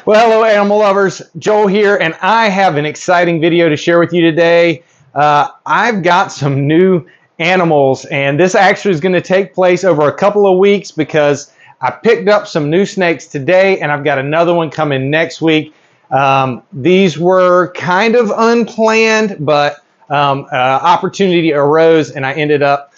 Well, hello animal lovers, Joel here, and I have an exciting video to share with you today. I've got some new animals, and this actually is going to take place over a couple of weeks because I picked up some new snakes today, and I've got another one coming next week. These were kind of unplanned, but opportunity arose, and I ended up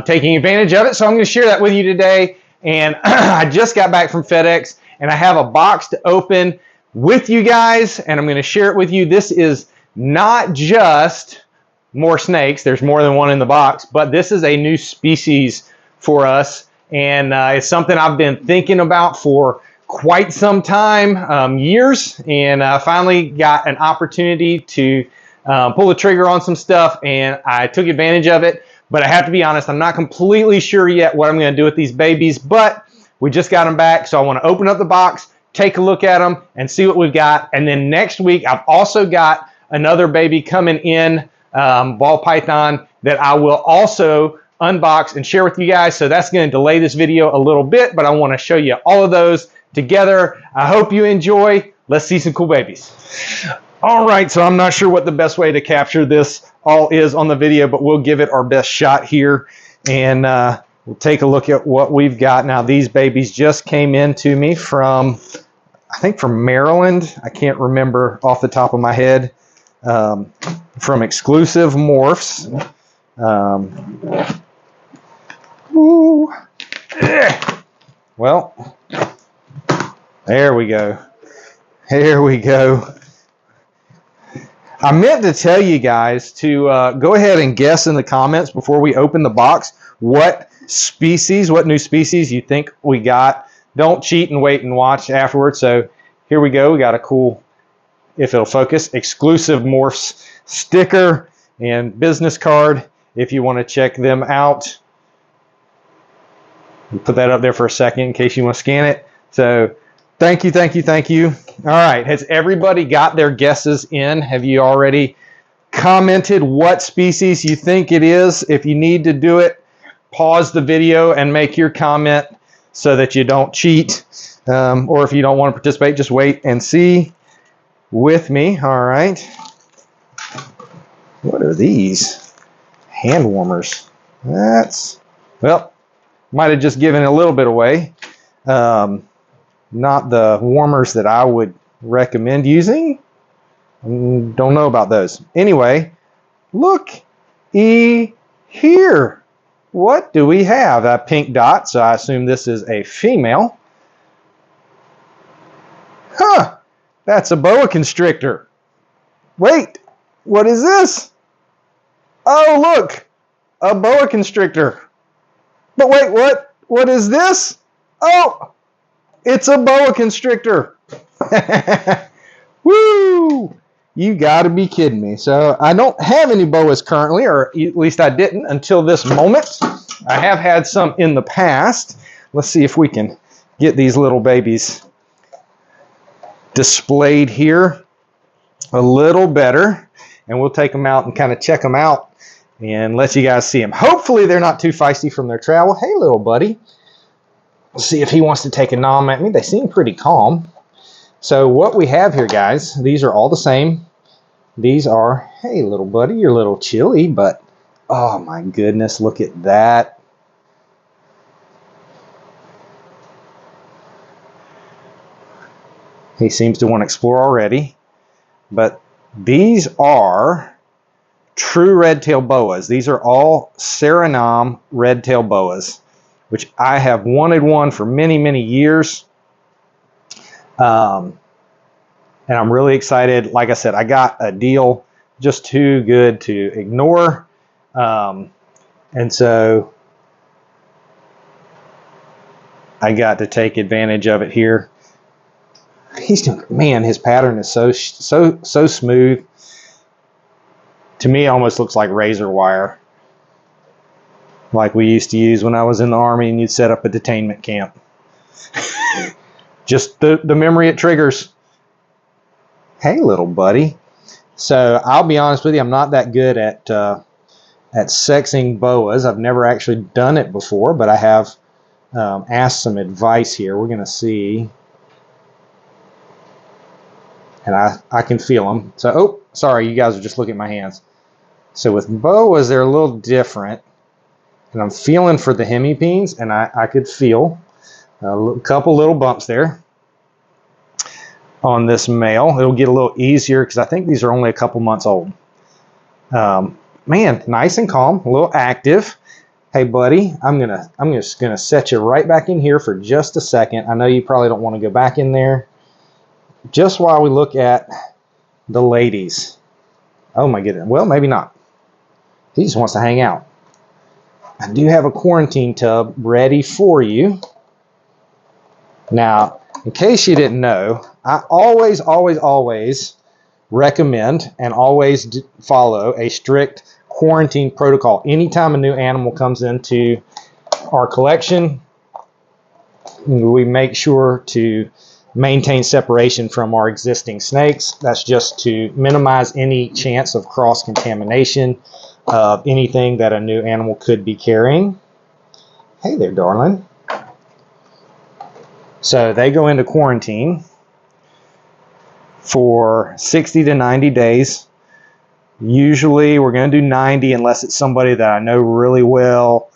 taking advantage of it, so I'm going to share that with you today. And I just got back from FedEx, and I have a box to open with you guys, and I'm going to share it with you. This is not just more snakes. There's more than one in the box, but this is a new species for us, and it's something I've been thinking about for quite some time, years, and finally got an opportunity to pull the trigger on some stuff, and I took advantage of it. But I have to be honest, I'm not completely sure yet what I'm going to do with these babies, but we just got them back, so I want to open up the box, take a look at them, and see what we've got. And then next week, I've also got another baby coming in, ball python, that I will also unbox and share with you guys. So that's going to delay this video a little bit, but I want to show you all of those together. I hope you enjoy. Let's see some cool babies. All right, so I'm not sure what the best way to capture this all is on the video, but we'll give it our best shot here, and we'll take a look at what we've got. Now, these babies just came in to me from, I think from Maryland. I can't remember off the top of my head. From Exclusive Morphs. Well, there we go. Here we go. I meant to tell you guys to go ahead and guess in the comments before we open the box what species, what new species you think we got. Don't cheat and wait and watch afterwards. So here we go. We got a cool, if it'll focus, Exclusive Morphs sticker and business card if you want to check them out. We'll put that up there for a second in case you want to scan it. So thank you, thank you, thank you. All right, has everybody got their guesses in? Have you already commented what species you think it is? If you need to do it, pause the video and make your comment so that you don't cheat. Or if you don't want to participate, just wait and see with me. All right. What are these? Hand warmers. That's, well, might have just given a little bit away. Not the warmers that I would recommend using. Don't know about those. Anyway, look here. What do we have? A pink dot, so I assume this is a female. Huh, that's a boa constrictor. Wait, what is this? Oh, look, a boa constrictor. But wait, what? What is this? Oh, it's a boa constrictor. Woo! You gotta be kidding me. So I don't have any boas currently, or at least I didn't until this moment. I have had some in the past. Let's see if we can get these little babies displayed here a little better. And we'll take them out and kind of check them out and let you guys see them. Hopefully they're not too feisty from their travel. Hey, little buddy. Let's see if he wants to take a nom at me. They seem pretty calm. So what we have here, guys, these are all the same. These are, hey, little buddy, you're a little chilly, but oh my goodness, look at that. He seems to want to explore already. But these are true red-tailed boas. These are all Suriname red-tailed boas, which I have wanted one for many, many years. And I'm really excited. Like I said, I got a deal just too good to ignore. And so I got to take advantage of it here. He's doing, man, his pattern is so smooth. To me, it almost looks like razor wire, like we used to use when I was in the Army and you'd set up a detainment camp. Just the memory it triggers. Hey, little buddy. So I'll be honest with you, I'm not that good at sexing boas. I've never actually done it before, but I have asked some advice here. We're going to see. And I can feel them. So, oh, sorry, you guys are just looking at my hands. So with boas, they're a little different. And I'm feeling for the hemipenes, and I could feel a couple little bumps there on this male. It'll get a little easier because I think these are only a couple months old. Man, nice and calm, a little active. Hey, buddy, I'm just gonna set you right back in here for just a second. I know you probably don't want to go back in there. Just while we look at the ladies. Oh my goodness. Well, maybe not. He just wants to hang out. I do have a quarantine tub ready for you. Now, in case you didn't know, I always recommend and always follow a strict quarantine protocol. Anytime a new animal comes into our collection, we make sure to maintain separation from our existing snakes. That's just to minimize any chance of cross-contamination of anything that a new animal could be carrying. Hey there, darling. So they go into quarantine for 60 to 90 days. Usually we're going to do 90 unless it's somebody that I know really well.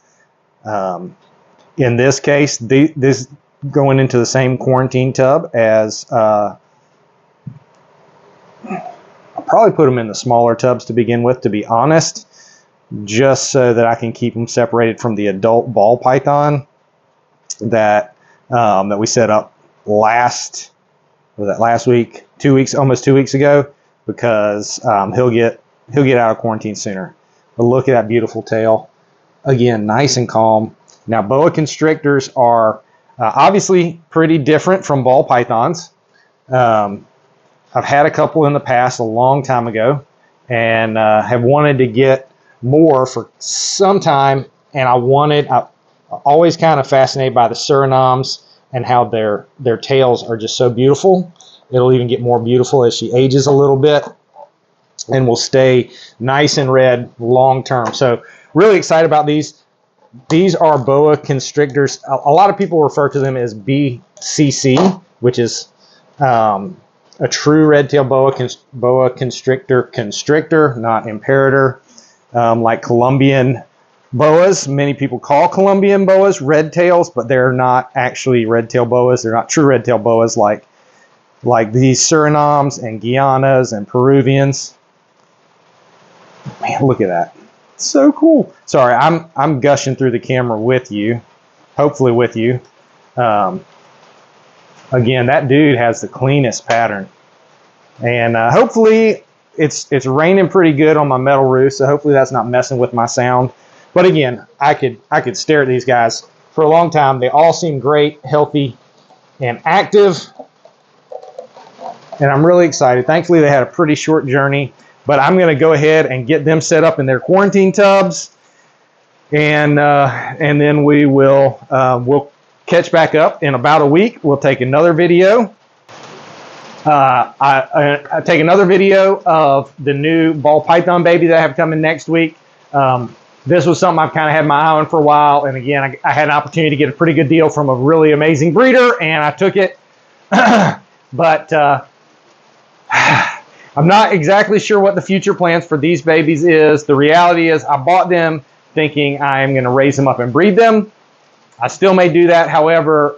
In this case, this going into the same quarantine tub as I'll probably put them in the smaller tubs to begin with, to be honest, just so that I can keep them separated from the adult ball python that we set up last week, almost 2 weeks ago, because he'll get out of quarantine sooner. But look at that beautiful tail. Again, nice and calm. Now, boa constrictors are obviously pretty different from ball pythons. I've had a couple in the past a long time ago, and have wanted to get more for some time. And I'm always kind of fascinated by the Surinames and how their tails are just so beautiful. It'll even get more beautiful as she ages a little bit, and will stay nice and red long term. So really excited about these. These are boa constrictors. A lot of people refer to them as BCC, which is a true red-tailed boa constrictor, not imperator, like Colombian boas. Many people call Colombian boas red tails, but they're not actually red-tailed boas. They're not true red-tailed boas like these Surinames and Guianas and Peruvians. Man, look at that. So cool. Sorry, I'm gushing through the camera with you, hopefully with you. Again, that dude has the cleanest pattern, and hopefully it's raining pretty good on my metal roof, so hopefully that's not messing with my sound. But again, I could stare at these guys for a long time. They all seem great, healthy, and active, and I'm really excited. Thankfully, they had a pretty short journey. But I'm going to go ahead and get them set up in their quarantine tubs, and then we'll catch back up in about a week. We'll take another video. I take another video of the new ball python baby that I have coming next week. This was something I've kind of had my eye on for a while, and again, I had an opportunity to get a pretty good deal from a really amazing breeder, and I took it. But I'm not exactly sure what the future plans for these babies is. The reality is I bought them thinking I am going to raise them up and breed them. I still may do that. However,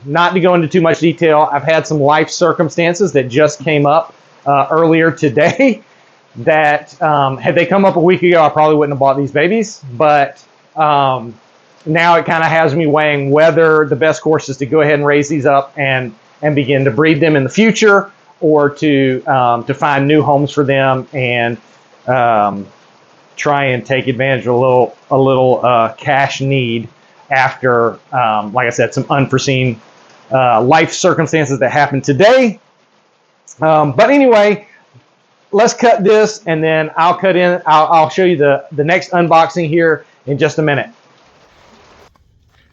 not to go into too much detail, I've had some life circumstances that just came up earlier today that had they come up a week ago, I probably wouldn't have bought these babies. But now it kind of has me weighing whether the best course is to go ahead and raise these up and begin to breed them in the future, or to find new homes for them and try and take advantage of a little cash need after, like I said, some unforeseen life circumstances that happened today. But anyway, let's cut this, and then I'll show you the next unboxing here in just a minute.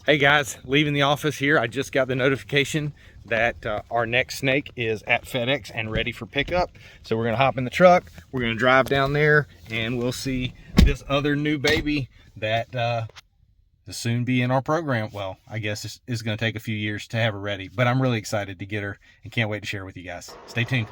Hey guys, leaving the office here. I just got the notification that our next snake is at FedEx and ready for pickup. So we're gonna hop in the truck, we're gonna drive down there, and we'll see this other new baby that will soon be in our program. Well, I guess it's gonna take a few years to have her ready, but I'm really excited to get her and can't wait to share with you guys. Stay tuned.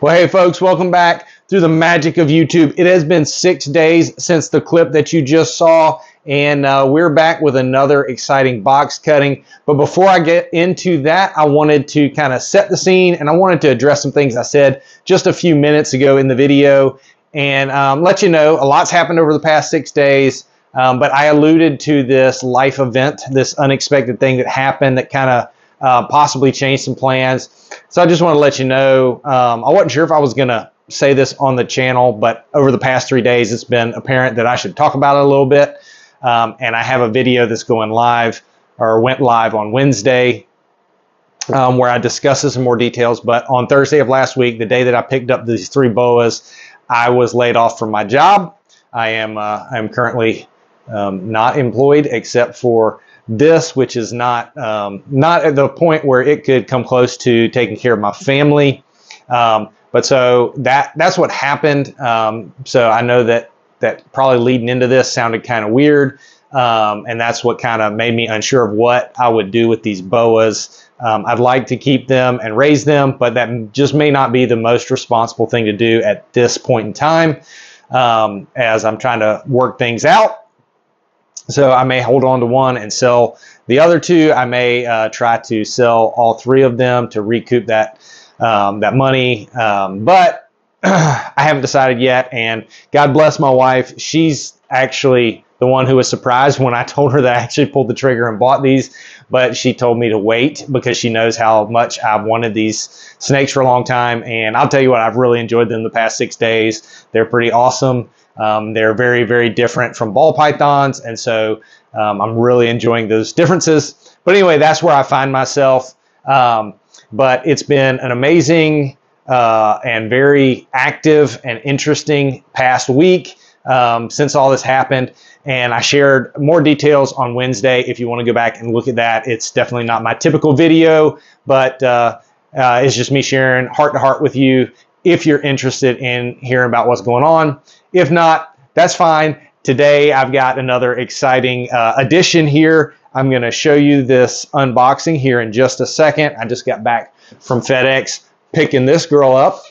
Well, hey folks, welcome back through the magic of YouTube. It has been 6 days since the clip that you just saw, and we're back with another exciting box cutting. But before I get into that, I wanted to kind of set the scene, and I wanted to address some things I said just a few minutes ago in the video, and let you know a lot's happened over the past 6 days. But I alluded to this life event, this unexpected thing that happened that kind of possibly changed some plans. So I just want to let you know, I wasn't sure if I was going to say this on the channel, but over the past 3 days, it's been apparent that I should talk about it a little bit. And I have a video that's going live, or went live on Wednesday, where I discuss this in more details. But on Thursday of last week, the day that I picked up these 3 boas, I was laid off from my job. I'm currently not employed, except for this, which is not at the point where it could come close to taking care of my family. But so that's what happened. So I know that probably leading into this sounded kind of weird. And that's what kind of made me unsure of what I would do with these boas. I'd like to keep them and raise them, but that just may not be the most responsible thing to do at this point in time, as I'm trying to work things out. So I may hold on to one and sell the other 2. I may try to sell all 3 of them to recoup that money, but I haven't decided yet. And God bless my wife. She's actually the one who was surprised when I told her that I actually pulled the trigger and bought these. But she told me to wait because she knows how much I've wanted these snakes for a long time. And I'll tell you what, I've really enjoyed them the past 6 days. They're pretty awesome. They're very, very different from ball pythons, and so I'm really enjoying those differences. But anyway, that's where I find myself. But it's been an amazing and very active and interesting past week since all this happened. And I shared more details on Wednesday. If you want to go back and look at that, it's definitely not my typical video, but it's just me sharing heart to heart with you if you're interested in hearing about what's going on. If not, that's fine. Today, I've got another exciting addition here. I'm going to show you this unboxing here in just a second. I just got back from FedEx picking this girl up.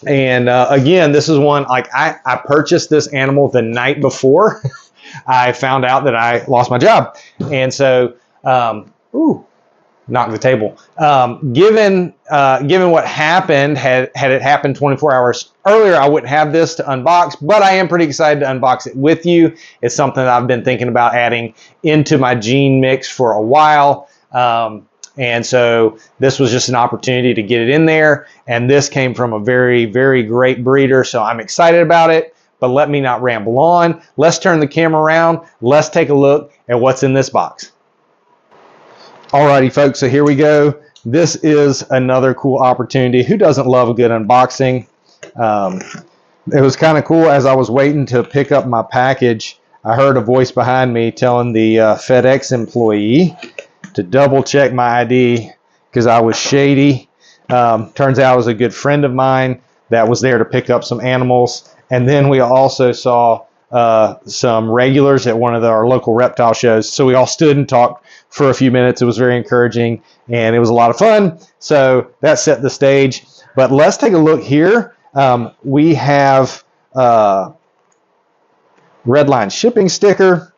And again, this is one, like I purchased this animal the night before I found out that I lost my job. And so, knocked the table. Given what happened, had it happened 24 hours earlier, I wouldn't have this to unbox, but I am pretty excited to unbox it with you. It's something that I've been thinking about adding into my gene mix for a while. And so this was just an opportunity to get it in there. And this came from a very, very great breeder. So I'm excited about it, but let me not ramble on. Let's turn the camera around. Let's take a look at what's in this box. Alrighty folks, so here we go. This is another cool opportunity. Who doesn't love a good unboxing? It was kind of cool. As I was waiting to pick up my package, I heard a voice behind me telling the FedEx employee to double check my ID because I was shady. Turns out it was a good friend of mine that was there to pick up some animals. And then we also saw some regulars at one of our local reptile shows. So we all stood and talked for a few minutes. It was very encouraging and it was a lot of fun. So that set the stage. But let's take a look here. We have red line shipping sticker,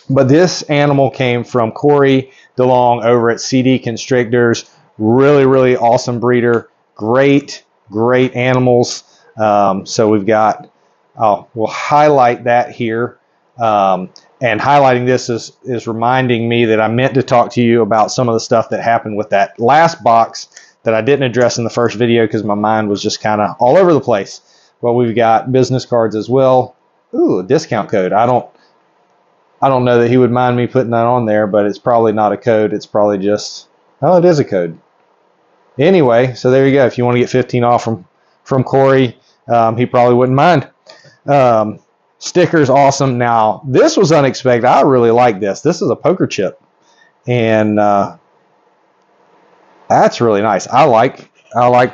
but this animal came from Corey DeLong over at CD Constrictors. Really, really awesome breeder. Great animals. So we've got, we'll highlight that here. And highlighting this is reminding me that I meant to talk to you about some of the stuff that happened with that last box that I didn't address in the first video because my mind was just kind of all over the place. But we've got business cards as well. Ooh, a discount code. I don't know that he would mind me putting that on there, but it's probably not a code. It's probably just, oh, it is a code. Anyway, so there you go. If you want to get 15 off from from Corey. He probably wouldn't mind. Stickers, awesome. Now, this was unexpected. I really like this. This is a poker chip, and that's really nice. I like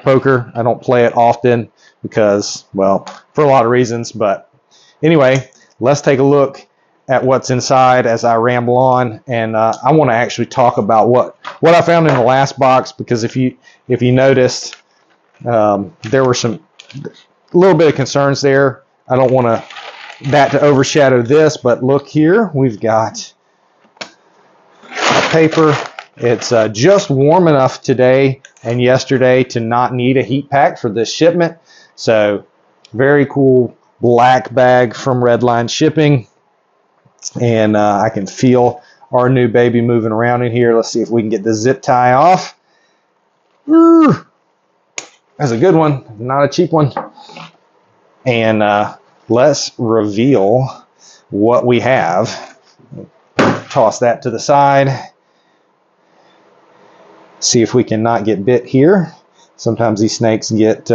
poker. I don't play it often because, well, for a lot of reasons. But anyway, let's take a look at what's inside as I ramble on, and I want to actually talk about what I found in the last box, because if you noticed, there were a little bit of concerns there. I don't want that to overshadow this, but look here, we've got a paper. It's just warm enough today and yesterday to not need a heat pack for this shipment. So very cool black bag from Redline Shipping. And I can feel our new baby moving around in here. Let's see if we can get the zip tie off. That's a good one, not a cheap one. And let's reveal what we have. Toss that to the side. See if we can not get bit here. Sometimes these snakes get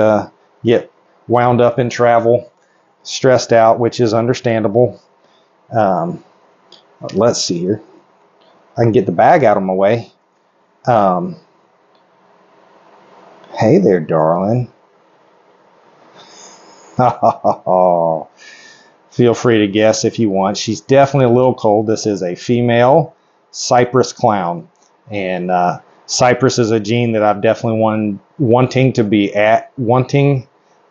wound up in travel, stressed out, which is understandable. Let's see here. I can get the bag out of my way. Hey there, darling. Feel free to guess if you want. She's definitely a little cold. This is a female Cypress clown, and Cypress is a gene that I've definitely wanting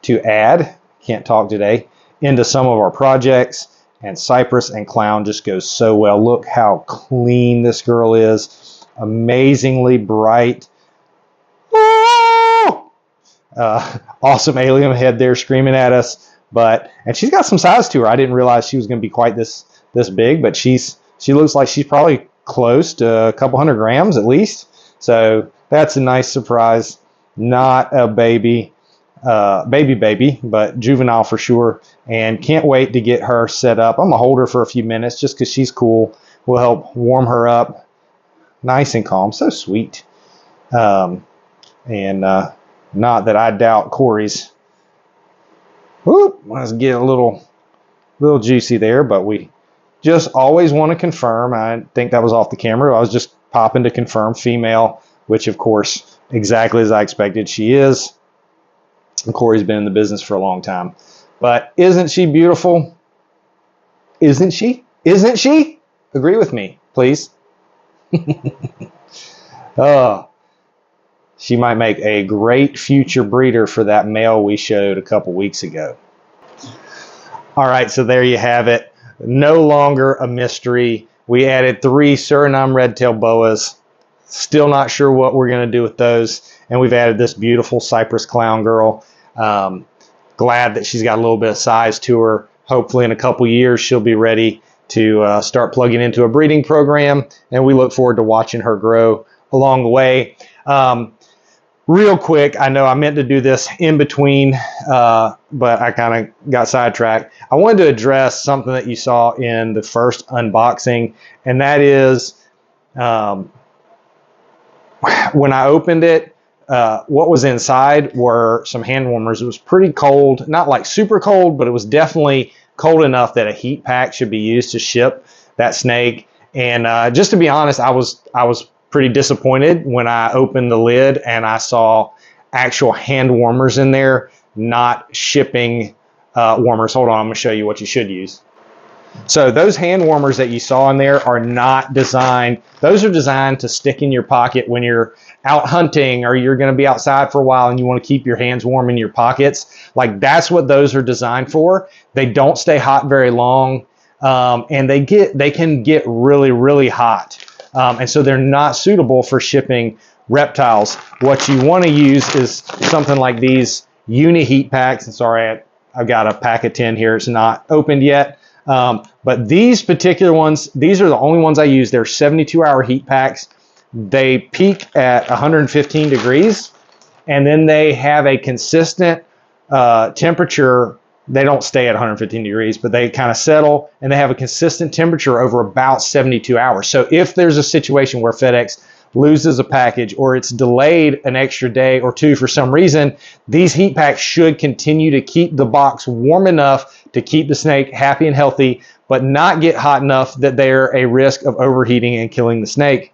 to add. Can't talk today. Into some of our projects, and Cypress and clown just goes so well. Look how clean this girl is. Amazingly bright. Awesome alien head there screaming at us, and she's got some size to her. I didn't realize she was going to be quite this big, but she looks like she's probably close to a couple 100 grams at least. So that's a nice surprise. Not a baby, but juvenile for sure. And can't wait to get her set up. I'm gonna hold her for a few minutes just because she's cool. We'll help warm her up, nice and calm. So sweet. Not that I doubt Corey's. Whoop, let's get a little juicy there, but we just always want to confirm. I think that was off the camera. I was just popping to confirm female, which of course, exactly as I expected she is. And Corey's been in the business for a long time. But isn't she beautiful? Isn't she? Isn't she? Agree with me, please. Oh. She might make a great future breeder for that male we showed a couple weeks ago. All right, so there you have it. No longer a mystery. We added 3 Suriname red-tailed boas. Still not sure what we're going to do with those. And we've added this beautiful Cypress clown girl. Glad that she's got a little bit of size to her. Hopefully in a couple years she'll be ready to start plugging into a breeding program. And we look forward to watching her grow along the way. Real quick, I know I meant to do this in between, but I kind of got sidetracked. I wanted to address something that you saw in the first unboxing, and that is when I opened it, what was inside were some hand warmers. It was pretty cold, not like super cold, but it was definitely cold enough that a heat pack should be used to ship that snake. And just to be honest, I was pretty disappointed when I opened the lid and I saw actual hand warmers in there, not shipping warmers. Hold on, I'm going to show you what you should use. So those hand warmers that you saw in there are not designed. Those are designed to stick in your pocket when you're out hunting or you're going to be outside for a while and you want to keep your hands warm in your pockets. Like, that's what those are designed for. They don't stay hot very long, and they can get really, really hot. And so they're not suitable for shipping reptiles. What you want to use is something like these uni heat packs. And sorry, I've got a pack of 10 here. It's not opened yet. But these particular ones, these are the only ones I use. They're 72-hour heat packs. They peak at 115 degrees, and then they have a consistent temperature. They don't stay at 115 degrees, but they kind of settle, and they have a consistent temperature over about 72 hours. So if there's a situation where FedEx loses a package or it's delayed an extra day or two for some reason, these heat packs should continue to keep the box warm enough to keep the snake happy and healthy, but not get hot enough that they're a risk of overheating and killing the snake.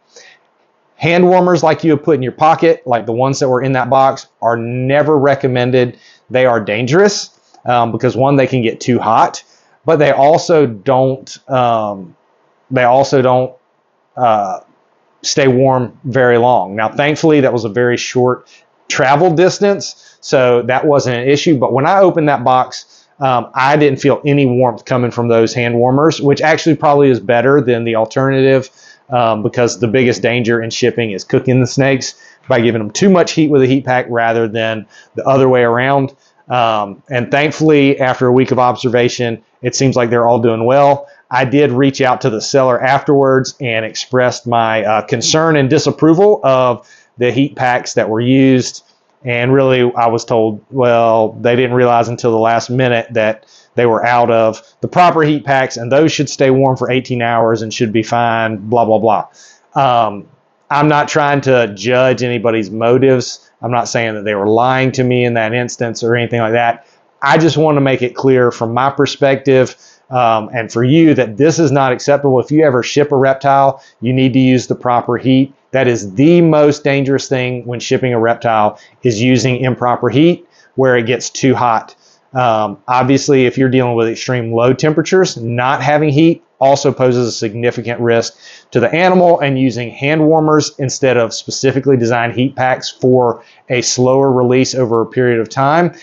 Hand warmers like you would put in your pocket, like the ones that were in that box, are never recommended. They are dangerous because one, they can get too hot, but they also don't stay warm very long. Now, thankfully, that was a very short travel distance, so that wasn't an issue. But when I opened that box, I didn't feel any warmth coming from those hand warmers, which actually probably is better than the alternative. Because the biggest danger in shipping is cooking the snakes by giving them too much heat with a heat pack rather than the other way around. And thankfully, after a week of observation, it seems like they're all doing well. I did reach out to the seller afterwards and expressed my concern and disapproval of the heat packs that were used. And really, I was told, well, they didn't realize until the last minute that they were out of the proper heat packs, and those should stay warm for 18 hours and should be fine, blah, blah, blah. I'm not trying to judge anybody's motives. I'm not saying that they were lying to me in that instance or anything like that. I just want to make it clear from my perspective and for you that this is not acceptable. If you ever ship a reptile, you need to use the proper heat. That is the most dangerous thing when shipping a reptile, is using improper heat where it gets too hot. Obviously, if you're dealing with extreme low temperatures, not having heat also poses a significant risk to the animal, and using hand warmers instead of specifically designed heat packs for a slower release over a period of time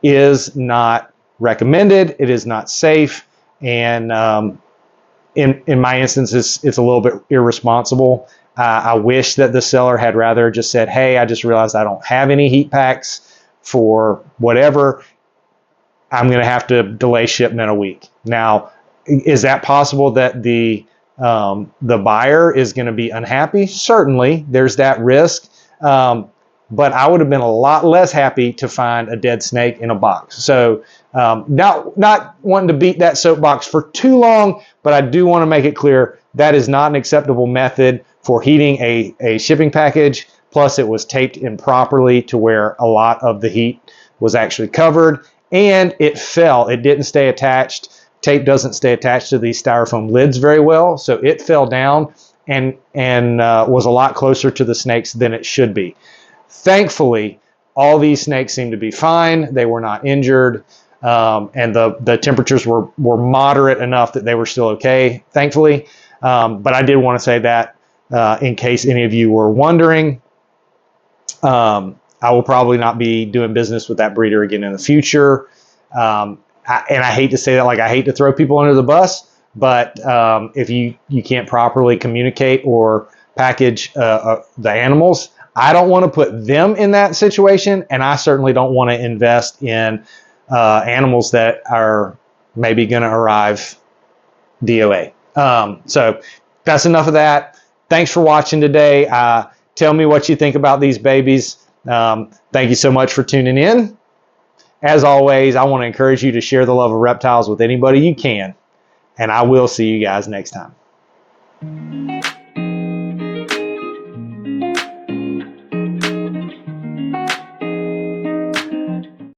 is not recommended. It is not safe, and in my instance, it's a little bit irresponsible. I wish that the seller had rather just said, hey, I just realized I don't have any heat packs for whatever. I'm going to have to delay shipment a week. Now, is that possible that the buyer is going to be unhappy? Certainly, there's that risk. But I would have been a lot less happy to find a dead snake in a box. So not wanting to beat that soapbox for too long, but I do want to make it clear that is not an acceptable method for heating a shipping package. Plus, it was taped improperly to where a lot of the heat was actually covered. And it fell. It didn't stay attached. Tape doesn't stay attached to these styrofoam lids very well, so it fell down and was a lot closer to the snakes than it should be. Thankfully, all these snakes seem to be fine. They were not injured, and the temperatures were moderate enough that they were still okay, thankfully. But I did want to say that in case any of you were wondering. I will probably not be doing business with that breeder again in the future. And I hate to say that, like I hate to throw people under the bus, but if you can't properly communicate or package the animals, I don't want to put them in that situation, and I certainly don't want to invest in animals that are maybe going to arrive DOA. So that's enough of that. Thanks for watching today. Tell me what you think about these babies. Thank you so much for tuning in. As always, I want to encourage you to share the love of reptiles with anybody you can, and I will see you guys next time.